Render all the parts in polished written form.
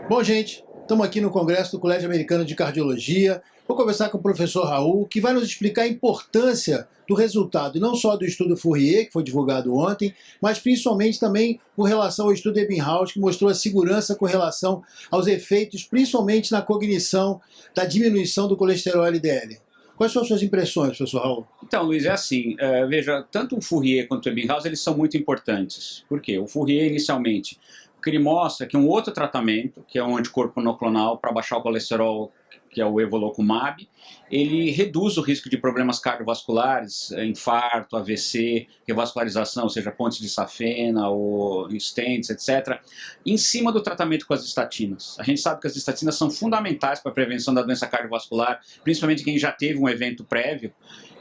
Bom, gente, estamos aqui no Congresso do Colégio Americano de Cardiologia. Vou conversar com o professor Raul, que vai nos explicar a importância do resultado, não só do estudo Fourier, que foi divulgado ontem, mas principalmente também com relação ao estudo Ebbinghaus, que mostrou a segurança com relação aos efeitos, principalmente na cognição da diminuição do colesterol LDL. Quais são as suas impressões, professor Raul? Então, Luiz, é assim, veja, tanto o Fourier quanto o Ebbinghaus, eles são muito importantes. Por quê? O Fourier, inicialmente, o que ele mostra é que um outro tratamento, que é um anticorpo monoclonal para baixar o colesterol, que é o evolocumab, ele reduz o risco de problemas cardiovasculares, infarto, AVC, revascularização, ou seja, pontes de safena, ou stents, etc., em cima do tratamento com as estatinas. A gente sabe que as estatinas são fundamentais para a prevenção da doença cardiovascular, principalmente quem já teve um evento prévio.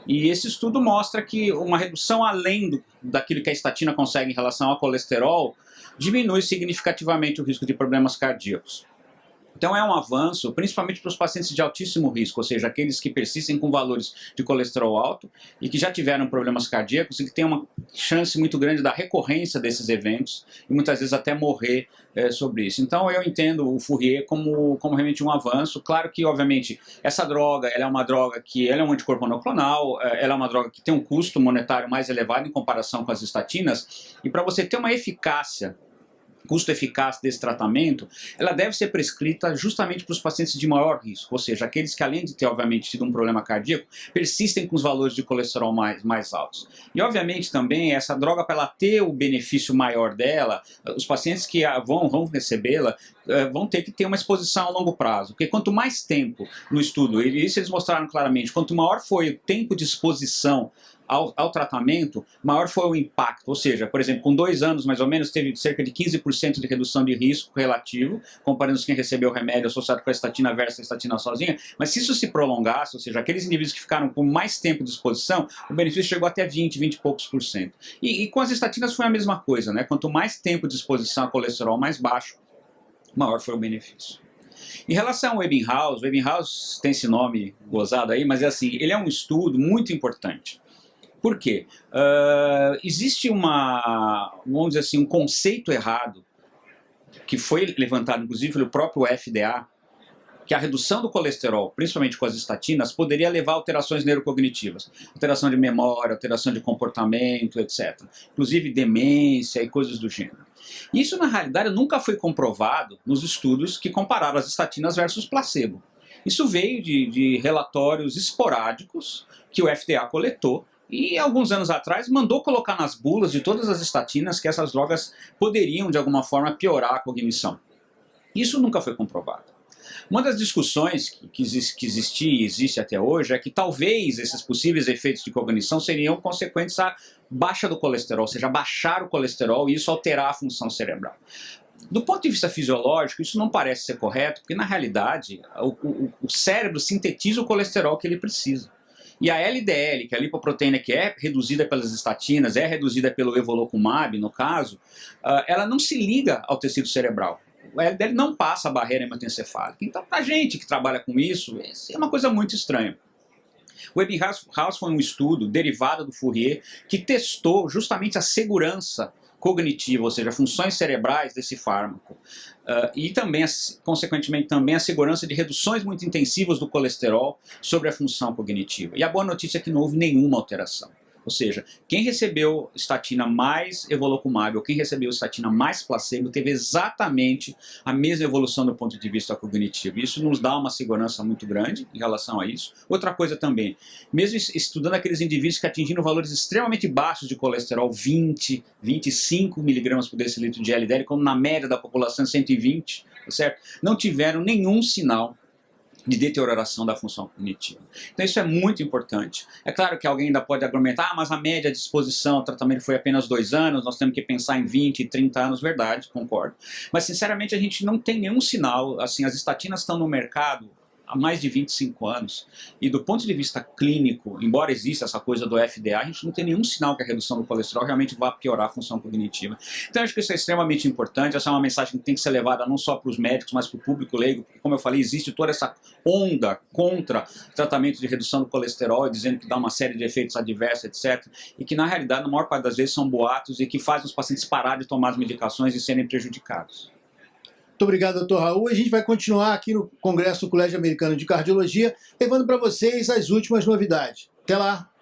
E esse estudo mostra que uma redução além daquilo que a estatina consegue em relação ao colesterol diminui significativamente o risco de problemas cardíacos. Então é um avanço, principalmente para os pacientes de altíssimo risco, ou seja, aqueles que persistem com valores de colesterol alto e que já tiveram problemas cardíacos e que têm uma chance muito grande da recorrência desses eventos e muitas vezes até morrer sobre isso. Então eu entendo o Fourier como realmente um avanço. Claro que, obviamente, essa droga ela é uma droga que ela é um anticorpo monoclonal, ela é uma droga que tem um custo monetário mais elevado em comparação com as estatinas, e para você ter uma eficácia, custo eficaz desse tratamento, ela deve ser prescrita justamente para os pacientes de maior risco, ou seja, aqueles que além de ter obviamente tido um problema cardíaco, persistem com os valores de colesterol mais altos. E obviamente também essa droga, para ela ter o benefício maior dela, os pacientes que vão recebê-la, vão ter que ter uma exposição a longo prazo, porque quanto mais tempo no estudo, isso eles mostraram claramente, quanto maior foi o tempo de exposição ao tratamento, maior foi o impacto. Ou seja, por exemplo, com 2 anos mais ou menos, teve cerca de 15% de redução de risco relativo, comparando quem recebeu o remédio associado com a estatina versus a estatina sozinha. Mas se isso se prolongasse, ou seja, aqueles indivíduos que ficaram com mais tempo de exposição, o benefício chegou até 20 e poucos por cento. E com as estatinas foi a mesma coisa, né? Quanto mais tempo de exposição a colesterol mais baixo, maior foi o benefício. Em relação ao Ebbinghaus, o Ebbinghaus tem esse nome gozado aí, mas é assim, ele é um estudo muito importante. Por quê? Existe vamos dizer assim, um conceito errado, que foi levantado inclusive pelo próprio FDA, que a redução do colesterol, principalmente com as estatinas, poderia levar a alterações neurocognitivas. Alteração de memória, alteração de comportamento, etc. Inclusive demência e coisas do gênero. Isso, na realidade, nunca foi comprovado nos estudos que compararam as estatinas versus placebo. Isso veio de relatórios esporádicos que o FDA coletou, e alguns anos atrás mandou colocar nas bulas de todas as estatinas que essas drogas poderiam de alguma forma piorar a cognição. Isso nunca foi comprovado. Uma das discussões que existia e existe até hoje é que talvez esses possíveis efeitos de cognição seriam consequentes à baixa do colesterol, ou seja, baixar o colesterol e isso alterar a função cerebral. Do ponto de vista fisiológico, isso não parece ser correto, porque na realidade o cérebro sintetiza o colesterol que ele precisa. E a LDL, que é a lipoproteína que é reduzida pelas estatinas, é reduzida pelo evolocumab, no caso, ela não se liga ao tecido cerebral. O LDL não passa a barreira hematoencefálica. Então, para a gente que trabalha com isso é uma coisa muito estranha. O Ebbinghaus foi um estudo derivado do Fourier que testou justamente a segurança cognitiva, ou seja, funções cerebrais desse fármaco. E também, consequentemente, também a segurança de reduções muito intensivas do colesterol sobre a função cognitiva. E a boa notícia é que não houve nenhuma alteração. Ou seja, quem recebeu estatina mais evolocumab ou quem recebeu estatina mais placebo teve exatamente a mesma evolução do ponto de vista cognitivo. Isso nos dá uma segurança muito grande em relação a isso. Outra coisa também, mesmo estudando aqueles indivíduos que atingiram valores extremamente baixos de colesterol, 20, 25 miligramas por decilitro de LDL, como na média da população 120, certo? Não tiveram nenhum sinal de deterioração da função cognitiva. Então isso é muito importante. É claro que alguém ainda pode argumentar, mas a média de exposição ao tratamento foi apenas 2 anos, nós temos que pensar em 20, 30 anos, verdade, concordo. Mas sinceramente a gente não tem nenhum sinal, assim, as estatinas estão no mercado há mais de 25 anos, e do ponto de vista clínico, embora exista essa coisa do FDA, a gente não tem nenhum sinal que a redução do colesterol realmente vá piorar a função cognitiva. Então eu acho que isso é extremamente importante, essa é uma mensagem que tem que ser levada não só para os médicos, mas para o público leigo, porque como eu falei, existe toda essa onda contra tratamento de redução do colesterol, dizendo que dá uma série de efeitos adversos, etc., e que na realidade, na maior parte das vezes, são boatos e que fazem os pacientes parar de tomar as medicações e serem prejudicados. Muito obrigado, doutor Raul. A gente vai continuar aqui no Congresso do Colégio Americano de Cardiologia, levando para vocês as últimas novidades. Até lá!